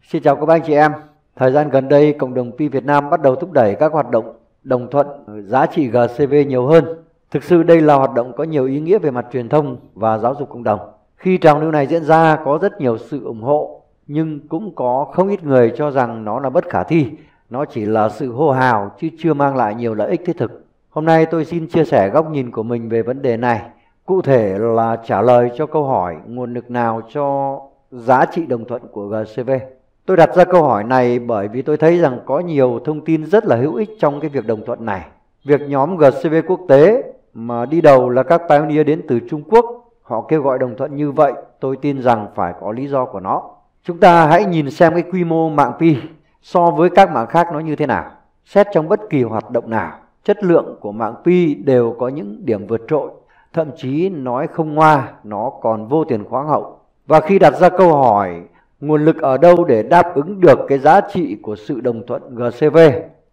Xin chào các anh chị em. Thời gian gần đây, cộng đồng Pi Việt Nam bắt đầu thúc đẩy các hoạt động đồng thuận giá trị GCV nhiều hơn. Thực sự đây là hoạt động có nhiều ý nghĩa về mặt truyền thông và giáo dục cộng đồng. Khi trào lưu này diễn ra có rất nhiều sự ủng hộ, nhưng cũng có không ít người cho rằng nó là bất khả thi. Nó chỉ là sự hô hào chứ chưa mang lại nhiều lợi ích thiết thực. Hôm nay tôi xin chia sẻ góc nhìn của mình về vấn đề này. Cụ thể là trả lời cho câu hỏi nguồn lực nào cho giá trị đồng thuận của GCV. Tôi đặt ra câu hỏi này bởi vì tôi thấy rằng có nhiều thông tin rất là hữu ích trong cái việc đồng thuận này. Việc nhóm GCV quốc tế mà đi đầu là các pioneer đến từ Trung Quốc, họ kêu gọi đồng thuận như vậy, tôi tin rằng phải có lý do của nó. Chúng ta hãy nhìn xem cái quy mô mạng Pi so với các mạng khác nó như thế nào. Xét trong bất kỳ hoạt động nào, chất lượng của mạng Pi đều có những điểm vượt trội. Thậm chí nói không ngoa, nó còn vô tiền khoáng hậu. Và khi đặt ra câu hỏi nguồn lực ở đâu để đáp ứng được cái giá trị của sự đồng thuận GCV,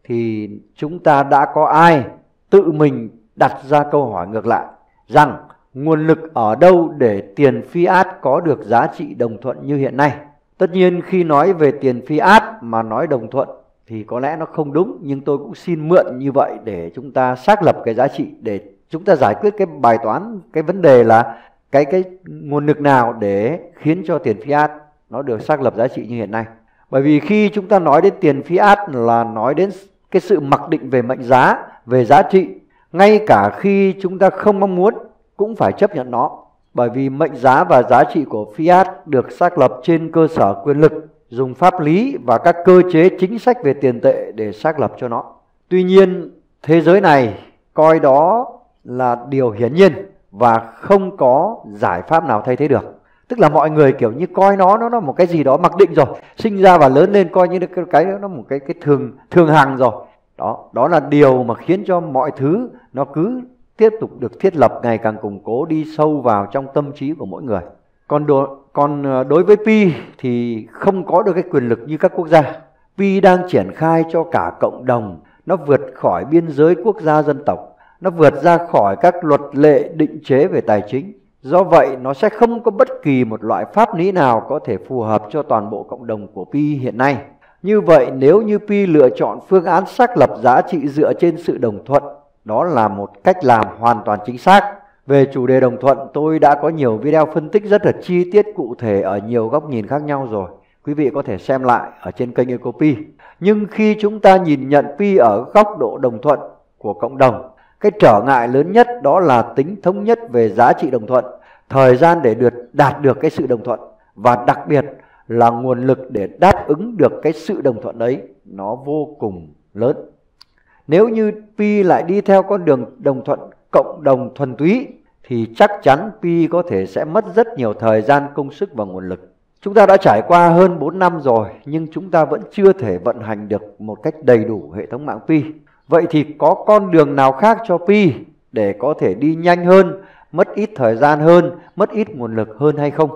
thì chúng ta đã có ai tự mình đặt ra câu hỏi ngược lại rằng nguồn lực ở đâu để tiền fiat có được giá trị đồng thuận như hiện nay. Tất nhiên khi nói về tiền fiat mà nói đồng thuận thì có lẽ nó không đúng, nhưng tôi cũng xin mượn như vậy để chúng ta xác lập cái giá trị, để chúng ta giải quyết cái bài toán, cái vấn đề là cái nguồn lực nào để khiến cho tiền fiat nó được xác lập giá trị như hiện nay. Bởi vì khi chúng ta nói đến tiền fiat là nói đến cái sự mặc định về mệnh giá, về giá trị, ngay cả khi chúng ta không mong muốn cũng phải chấp nhận nó. Bởi vì mệnh giá và giá trị của fiat được xác lập trên cơ sở quyền lực, dùng pháp lý và các cơ chế chính sách về tiền tệ để xác lập cho nó. Tuy nhiên, thế giới này coi đó là điều hiển nhiên và không có giải pháp nào thay thế được. Tức là mọi người kiểu như coi nó là một cái gì đó mặc định rồi, sinh ra và lớn lên coi như cái nó một cái thường hằng rồi. Đó là điều mà khiến cho mọi thứ nó cứ tiếp tục được thiết lập ngày càng củng cố, đi sâu vào trong tâm trí của mỗi người. Còn đối với Pi thì không có được cái quyền lực như các quốc gia. Pi đang triển khai cho cả cộng đồng, nó vượt khỏi biên giới quốc gia dân tộc, nó vượt ra khỏi các luật lệ định chế về tài chính. Do vậy nó sẽ không có bất kỳ một loại pháp lý nào có thể phù hợp cho toàn bộ cộng đồng của Pi hiện nay. Như vậy nếu như Pi lựa chọn phương án xác lập giá trị dựa trên sự đồng thuận, đó là một cách làm hoàn toàn chính xác. Về chủ đề đồng thuận, tôi đã có nhiều video phân tích rất là chi tiết cụ thể ở nhiều góc nhìn khác nhau rồi. Quý vị có thể xem lại ở trên kênh EcoPi. Nhưng khi chúng ta nhìn nhận Pi ở góc độ đồng thuận của cộng đồng, cái trở ngại lớn nhất đó là tính thống nhất về giá trị đồng thuận, thời gian để đạt được cái sự đồng thuận, và đặc biệt là nguồn lực để đáp ứng được cái sự đồng thuận đấy, nó vô cùng lớn. Nếu như Pi lại đi theo con đường đồng thuận cộng đồng thuần túy thì chắc chắn Pi có thể sẽ mất rất nhiều thời gian, công sức và nguồn lực. Chúng ta đã trải qua hơn 4 năm rồi, nhưng chúng ta vẫn chưa thể vận hành được một cách đầy đủ hệ thống mạng Pi. Vậy thì có con đường nào khác cho Pi để có thể đi nhanh hơn, mất ít thời gian hơn, mất ít nguồn lực hơn hay không?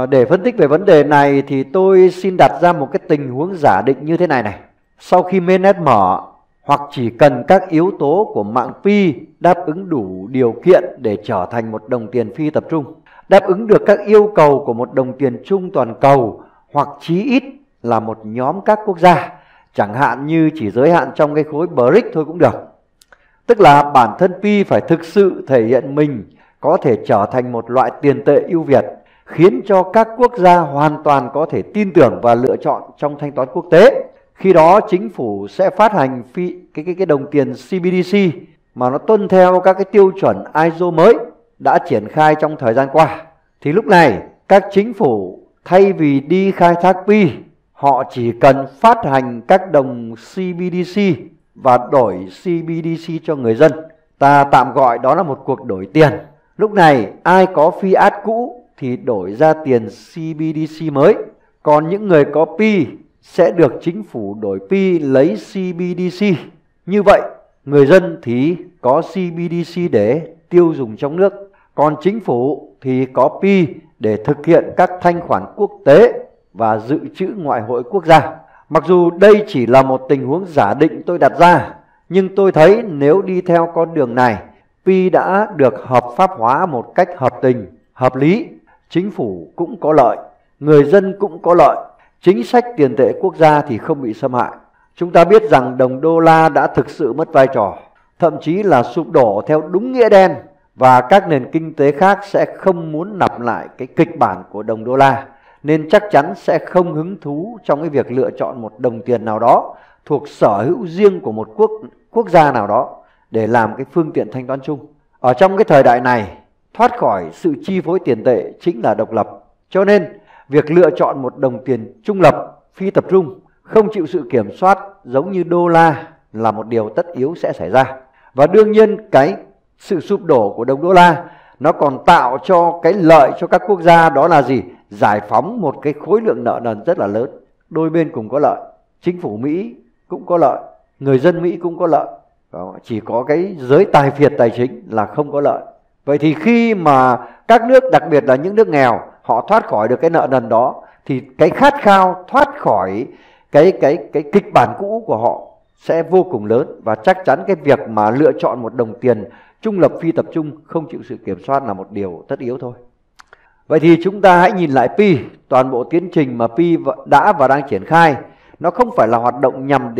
Để phân tích về vấn đề này thì tôi xin đặt ra một cái tình huống giả định như thế này. Sau khi mainnet mở, hoặc chỉ cần các yếu tố của mạng Pi đáp ứng đủ điều kiện để trở thành một đồng tiền phi tập trung, đáp ứng được các yêu cầu của một đồng tiền chung toàn cầu, hoặc chí ít là một nhóm các quốc gia, chẳng hạn như chỉ giới hạn trong cái khối BRICS thôi cũng được. Tức là bản thân Pi phải thực sự thể hiện mình có thể trở thành một loại tiền tệ ưu việt, khiến cho các quốc gia hoàn toàn có thể tin tưởng và lựa chọn trong thanh toán quốc tế. Khi đó chính phủ sẽ phát hành cái đồng tiền CBDC mà nó tuân theo các cái tiêu chuẩn ISO mới đã triển khai trong thời gian qua. Thì lúc này các chính phủ thay vì đi khai thác Pi, họ chỉ cần phát hành các đồng CBDC và đổi CBDC cho người dân. Ta tạm gọi đó là một cuộc đổi tiền. Lúc này ai có fiat cũ thì đổi ra tiền CBDC mới, còn những người có Pi sẽ được chính phủ đổi Pi lấy CBDC. Như vậy người dân thì có CBDC để tiêu dùng trong nước, còn chính phủ thì có Pi để thực hiện các thanh khoản quốc tế và dự trữ ngoại hối quốc gia. Mặc dù đây chỉ là một tình huống giả định tôi đặt ra, nhưng tôi thấy nếu đi theo con đường này, Pi đã được hợp pháp hóa một cách hợp tình, hợp lý. Chính phủ cũng có lợi, người dân cũng có lợi, chính sách tiền tệ quốc gia thì không bị xâm hại. Chúng ta biết rằng đồng đô la đã thực sự mất vai trò, thậm chí là sụp đổ theo đúng nghĩa đen, và các nền kinh tế khác sẽ không muốn lặp lại cái kịch bản của đồng đô la, nên chắc chắn sẽ không hứng thú trong cái việc lựa chọn một đồng tiền nào đó thuộc sở hữu riêng của một quốc gia nào đó để làm cái phương tiện thanh toán chung. Ở trong cái thời đại này, thoát khỏi sự chi phối tiền tệ chính là độc lập. Cho nên, việc lựa chọn một đồng tiền trung lập, phi tập trung, không chịu sự kiểm soát giống như đô la là một điều tất yếu sẽ xảy ra. Và đương nhiên cái sự sụp đổ của đồng đô la nó còn tạo cho cái lợi cho các quốc gia, đó là gì? Giải phóng một cái khối lượng nợ nần rất là lớn. Đôi bên cùng có lợi. Chính phủ Mỹ cũng có lợi, người dân Mỹ cũng có lợi. Chỉ có cái giới tài phiệt tài chính là không có lợi. Vậy thì khi mà các nước, đặc biệt là những nước nghèo, họ thoát khỏi được cái nợ nần đó, thì cái khát khao thoát khỏi cái kịch bản cũ của họ sẽ vô cùng lớn. Và chắc chắn cái việc mà lựa chọn một đồng tiền trung lập phi tập trung, không chịu sự kiểm soát là một điều tất yếu thôi. Vậy thì chúng ta hãy nhìn lại Pi. Toàn bộ tiến trình mà Pi đã và đang triển khai, nó không phải là hoạt động nhằm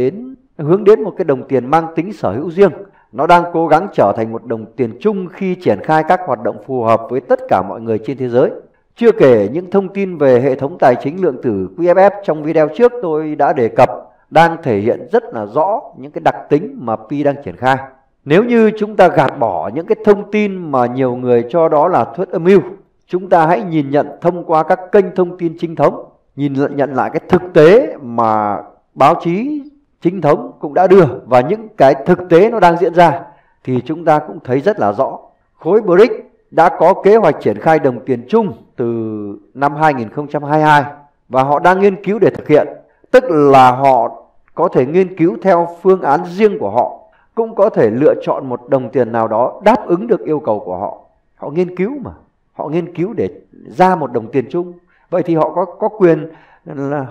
hướng đến một cái đồng tiền mang tính sở hữu riêng. Nó đang cố gắng trở thành một đồng tiền chung khi triển khai các hoạt động phù hợp với tất cả mọi người trên thế giới. Chưa kể những thông tin về hệ thống tài chính lượng tử QFF trong video trước tôi đã đề cập đang thể hiện rất là rõ những cái đặc tính mà Pi đang triển khai. Nếu như chúng ta gạt bỏ những cái thông tin mà nhiều người cho đó là thuyết âm mưu, chúng ta hãy nhìn nhận thông qua các kênh thông tin chính thống, nhìn nhận lại cái thực tế mà báo chí chính thống cũng đã đưa và những cái thực tế nó đang diễn ra, thì chúng ta cũng thấy rất là rõ. Khối BRICS đã có kế hoạch triển khai đồng tiền chung từ năm 2022 và họ đang nghiên cứu để thực hiện. Tức là họ có thể nghiên cứu theo phương án riêng của họ, cũng có thể lựa chọn một đồng tiền nào đó đáp ứng được yêu cầu của họ. Họ nghiên cứu mà, họ nghiên cứu để ra một đồng tiền chung. Vậy thì họ có quyền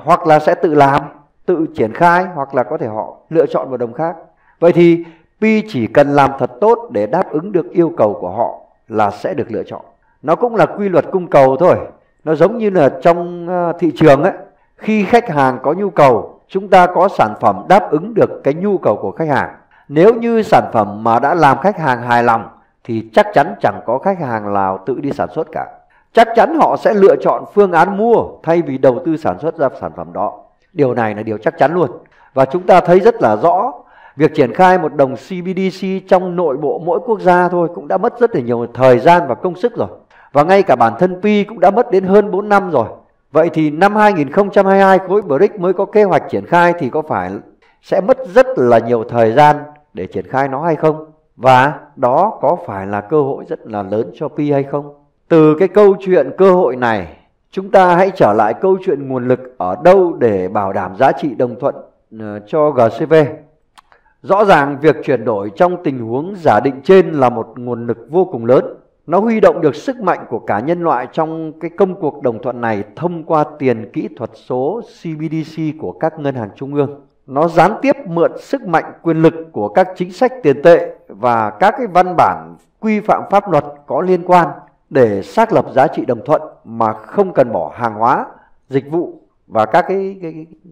hoặc là sẽ tự làm, tự triển khai, hoặc là có thể họ lựa chọn một đồng khác. Vậy thì Pi chỉ cần làm thật tốt để đáp ứng được yêu cầu của họ là sẽ được lựa chọn. Nó cũng là quy luật cung cầu thôi. Nó giống như là trong thị trường ấy, khi khách hàng có nhu cầu, chúng ta có sản phẩm đáp ứng được cái nhu cầu của khách hàng. Nếu như sản phẩm mà đã làm khách hàng hài lòng thì chắc chắn chẳng có khách hàng nào tự đi sản xuất cả. Chắc chắn họ sẽ lựa chọn phương án mua thay vì đầu tư sản xuất ra sản phẩm đó. Điều này là điều chắc chắn luôn. Và chúng ta thấy rất là rõ, việc triển khai một đồng CBDC trong nội bộ mỗi quốc gia thôi cũng đã mất rất là nhiều thời gian và công sức rồi. Và ngay cả bản thân Pi cũng đã mất đến hơn 4 năm rồi. Vậy thì năm 2022 khối BRICS mới có kế hoạch triển khai thì có phải sẽ mất rất là nhiều thời gian để triển khai nó hay không? Và đó có phải là cơ hội rất là lớn cho Pi hay không? Từ cái câu chuyện cơ hội này, chúng ta hãy trở lại câu chuyện nguồn lực ở đâu để bảo đảm giá trị đồng thuận cho GCV. Rõ ràng việc chuyển đổi trong tình huống giả định trên là một nguồn lực vô cùng lớn. Nó huy động được sức mạnh của cả nhân loại trong cái công cuộc đồng thuận này thông qua tiền kỹ thuật số CBDC của các ngân hàng trung ương. Nó gián tiếp mượn sức mạnh quyền lực của các chính sách tiền tệ và các cái văn bản quy phạm pháp luật có liên quan để xác lập giá trị đồng thuận mà không cần bỏ hàng hóa, dịch vụ và các cái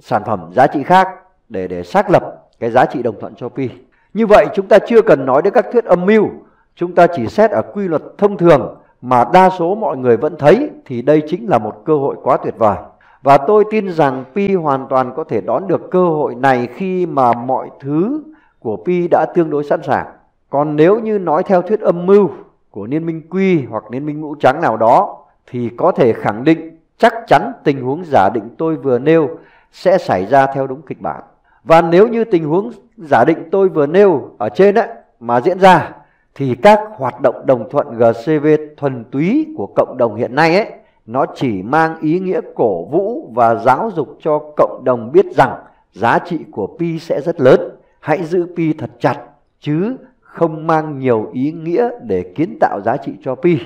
sản phẩm giá trị khác để xác lập cái giá trị đồng thuận cho Pi. Như vậy chúng ta chưa cần nói đến các thuyết âm mưu, chúng ta chỉ xét ở quy luật thông thường mà đa số mọi người vẫn thấy thì đây chính là một cơ hội quá tuyệt vời. Và tôi tin rằng Pi hoàn toàn có thể đón được cơ hội này khi mà mọi thứ của Pi đã tương đối sẵn sàng. Còn nếu như nói theo thuyết âm mưu của Liên minh Quy hoặc Liên minh Mũ Trắng nào đó thì có thể khẳng định chắc chắn tình huống giả định tôi vừa nêu sẽ xảy ra theo đúng kịch bản. Và nếu như tình huống giả định tôi vừa nêu ở trên ấy mà diễn ra thì các hoạt động đồng thuận GCV thuần túy của cộng đồng hiện nay ấy, nó chỉ mang ý nghĩa cổ vũ và giáo dục cho cộng đồng biết rằng giá trị của Pi sẽ rất lớn. Hãy giữ Pi thật chặt chứ không mang nhiều ý nghĩa để kiến tạo giá trị cho Pi.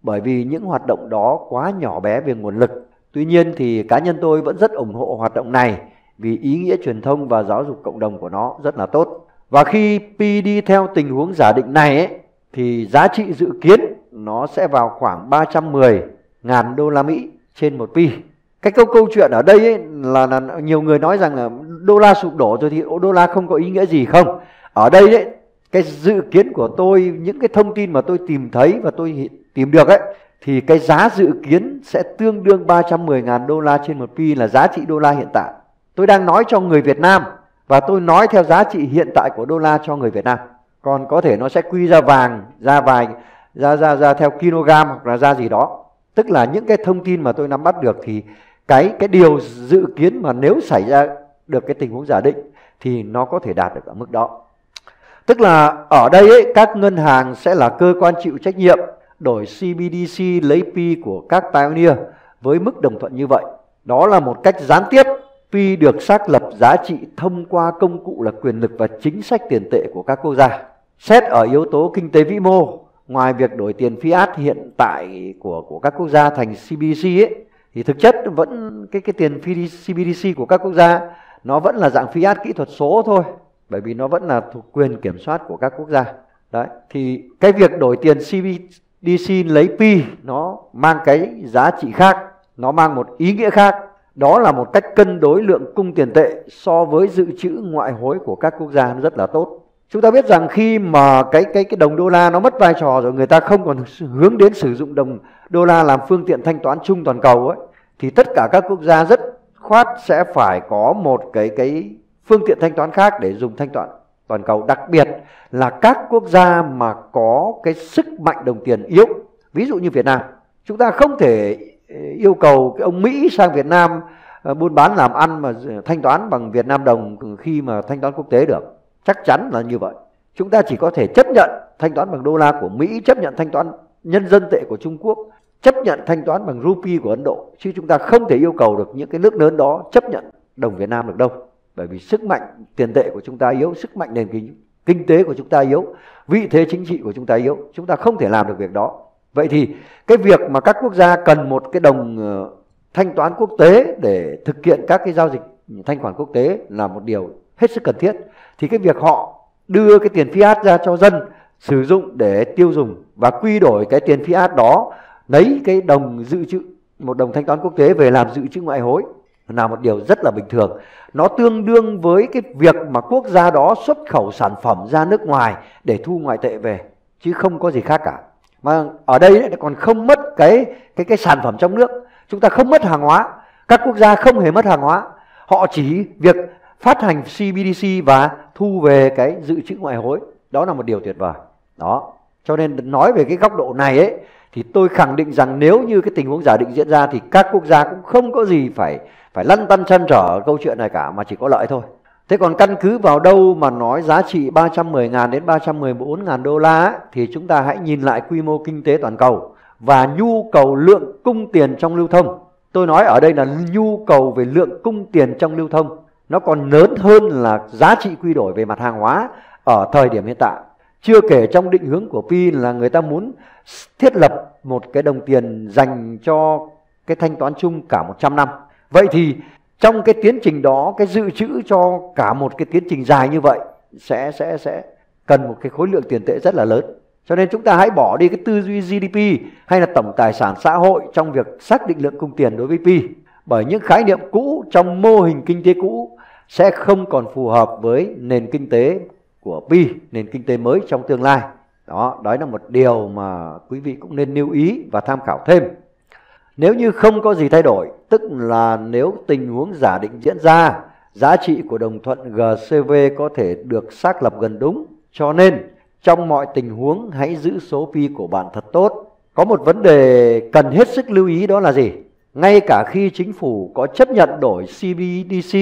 Bởi vì những hoạt động đó quá nhỏ bé về nguồn lực. Tuy nhiên thì cá nhân tôi vẫn rất ủng hộ hoạt động này vì ý nghĩa truyền thông và giáo dục cộng đồng của nó rất là tốt. Và khi Pi đi theo tình huống giả định này ấy, thì giá trị dự kiến nó sẽ vào khoảng 310.000 đô la Mỹ trên một Pi. Cái câu chuyện ở đây ấy là nhiều người nói rằng là đô la sụp đổ rồi thì đô la không có ý nghĩa gì. Không, ở đây đấy, cái dự kiến của tôi, những cái thông tin mà tôi tìm thấy và tôi tìm được ấy, thì cái giá dự kiến sẽ tương đương 310.000 đô la trên một pi là giá trị đô la hiện tại. Tôi đang nói cho người Việt Nam và tôi nói theo giá trị hiện tại của đô la cho người Việt Nam. Còn có thể nó sẽ quy ra vàng, ra theo kg hoặc là ra gì đó. Tức là những cái thông tin mà tôi nắm bắt được thì cái điều dự kiến mà nếu xảy ra được cái tình huống giả định thì nó có thể đạt được ở mức đó. Tức là ở đây ấy, các ngân hàng sẽ là cơ quan chịu trách nhiệm đổi CBDC lấy pi của các pioneer với mức đồng thuận như vậy. Đó là một cách gián tiếp. Pi được xác lập giá trị thông qua công cụ là quyền lực và chính sách tiền tệ của các quốc gia. Xét ở yếu tố kinh tế vĩ mô, ngoài việc đổi tiền fiat hiện tại của các quốc gia thành CBDC ấy, thì thực chất vẫn cái tiền CBDC của các quốc gia nó vẫn là dạng fiat kỹ thuật số thôi, bởi vì nó vẫn là thuộc quyền kiểm soát của các quốc gia. Đấy, thì cái việc đổi tiền CBDC lấy pi nó mang cái giá trị khác, nó mang một ý nghĩa khác. Đó là một cách cân đối lượng cung tiền tệ so với dự trữ ngoại hối của các quốc gia rất là tốt. Chúng ta biết rằng khi mà cái đồng đô la nó mất vai trò rồi, người ta không còn hướng đến sử dụng đồng đô la làm phương tiện thanh toán chung toàn cầu ấy, thì tất cả các quốc gia rất khoát sẽ phải có một cái phương tiện thanh toán khác để dùng thanh toán toàn cầu, đặc biệt là các quốc gia mà có cái sức mạnh đồng tiền yếu. Ví dụ như Việt Nam, chúng ta không thể yêu cầu cái ông Mỹ sang Việt Nam buôn bán làm ăn mà thanh toán bằng Việt Nam đồng khi mà thanh toán quốc tế được. Chắc chắn là như vậy. Chúng ta chỉ có thể chấp nhận thanh toán bằng đô la của Mỹ, chấp nhận thanh toán nhân dân tệ của Trung Quốc, chấp nhận thanh toán bằng rupee của Ấn Độ, chứ chúng ta không thể yêu cầu được những cái nước lớn đó chấp nhận đồng Việt Nam được đâu. Bởi vì sức mạnh tiền tệ của chúng ta yếu, sức mạnh nền kinh tế của chúng ta yếu, vị thế chính trị của chúng ta yếu, chúng ta không thể làm được việc đó. Vậy thì cái việc mà các quốc gia cần một cái đồng thanh toán quốc tế để thực hiện các cái giao dịch thanh khoản quốc tế là một điều hết sức cần thiết. Thì cái việc họ đưa cái tiền fiat ra cho dân sử dụng để tiêu dùng và quy đổi cái tiền fiat đó, lấy cái đồng dự trữ, một đồng thanh toán quốc tế về làm dự trữ ngoại hối là một điều rất là bình thường. Nó tương đương với cái việc mà quốc gia đó xuất khẩu sản phẩm ra nước ngoài để thu ngoại tệ về, chứ không có gì khác cả. Mà ở đây còn không mất cái sản phẩm trong nước. Chúng ta không mất hàng hóa. Các quốc gia không hề mất hàng hóa. Họ chỉ việc phát hành CBDC và thu về cái dự trữ ngoại hối. Đó là một điều tuyệt vời. Đó. Cho nên nói về cái góc độ này ấy, thì tôi khẳng định rằng nếu như cái tình huống giả định diễn ra thì các quốc gia cũng không có gì phải lăn tăn trăn trở câu chuyện này cả, mà chỉ có lợi thôi. Thế còn căn cứ vào đâu mà nói giá trị 310.000 đến 314.000 đô la ấy, thì chúng ta hãy nhìn lại quy mô kinh tế toàn cầu và nhu cầu lượng cung tiền trong lưu thông. Tôi nói ở đây là nhu cầu về lượng cung tiền trong lưu thông. Nó còn lớn hơn là giá trị quy đổi về mặt hàng hóa ở thời điểm hiện tại. Chưa kể trong định hướng của Pi là người ta muốn thiết lập một cái đồng tiền dành cho cái thanh toán chung cả 100 năm. Vậy thì trong cái tiến trình đó, cái dự trữ cho cả một cái tiến trình dài như vậy sẽ cần một cái khối lượng tiền tệ rất là lớn. Cho nên chúng ta hãy bỏ đi cái tư duy GDP hay là tổng tài sản xã hội trong việc xác định lượng cung tiền đối với Pi. Bởi những khái niệm cũ trong mô hình kinh tế cũ sẽ không còn phù hợp với nền kinh tế của Pi, nền kinh tế mới trong tương lai. Đó là một điều mà quý vị cũng nên lưu ý và tham khảo thêm. Nếu như không có gì thay đổi, tức là nếu tình huống giả định diễn ra, giá trị của đồng thuận GCV có thể được xác lập gần đúng. Cho nên trong mọi tình huống hãy giữ số Pi của bạn thật tốt. Có một vấn đề cần hết sức lưu ý, đó là gì? Ngay cả khi chính phủ có chấp nhận đổi CBDC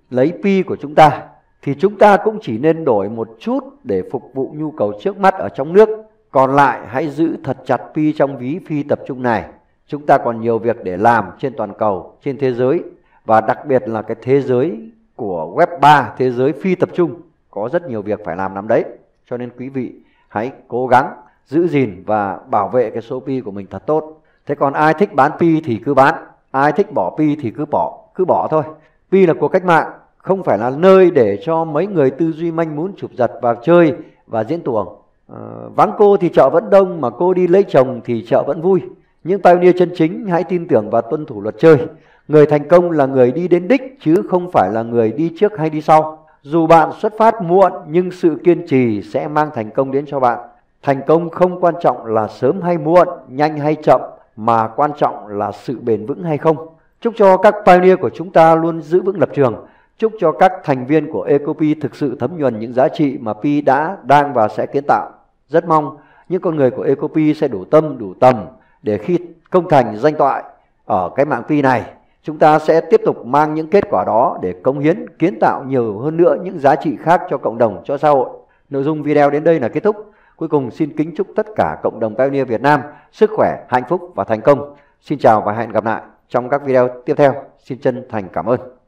lấy Pi của chúng ta, thì chúng ta cũng chỉ nên đổi một chút để phục vụ nhu cầu trước mắt ở trong nước. Còn lại hãy giữ thật chặt Pi trong ví phi tập trung này. Chúng ta còn nhiều việc để làm trên toàn cầu, trên thế giới, và đặc biệt là cái thế giới của Web 3, thế giới phi tập trung. Có rất nhiều việc phải làm lắm đấy. Cho nên quý vị hãy cố gắng giữ gìn và bảo vệ cái số Pi của mình thật tốt. Thế còn ai thích bán Pi thì cứ bán, ai thích bỏ Pi thì cứ bỏ thôi. Pi là cuộc cách mạng, không phải là nơi để cho mấy người tư duy manh mún chụp giật vào chơi và diễn tuồng. Vắng cô thì chợ vẫn đông, mà cô đi lấy chồng thì chợ vẫn vui. Nhưng pioneer chân chính hãy tin tưởng và tuân thủ luật chơi. Người thành công là người đi đến đích chứ không phải là người đi trước hay đi sau. Dù bạn xuất phát muộn nhưng sự kiên trì sẽ mang thành công đến cho bạn. Thành công không quan trọng là sớm hay muộn, nhanh hay chậm, mà quan trọng là sự bền vững hay không. Chúc cho các pioneer của chúng ta luôn giữ vững lập trường. Chúc cho các thành viên của Ecopi thực sự thấm nhuần những giá trị mà Pi đã, đang và sẽ kiến tạo. Rất mong những con người của Ecopi sẽ đủ tâm, đủ tầm để khi công thành danh toại ở cái mạng Pi này, chúng ta sẽ tiếp tục mang những kết quả đó để cống hiến, kiến tạo nhiều hơn nữa những giá trị khác cho cộng đồng, cho xã hội. Nội dung video đến đây là kết thúc. Cuối cùng xin kính chúc tất cả cộng đồng Pioneer Việt Nam sức khỏe, hạnh phúc và thành công. Xin chào và hẹn gặp lại trong các video tiếp theo. Xin chân thành cảm ơn.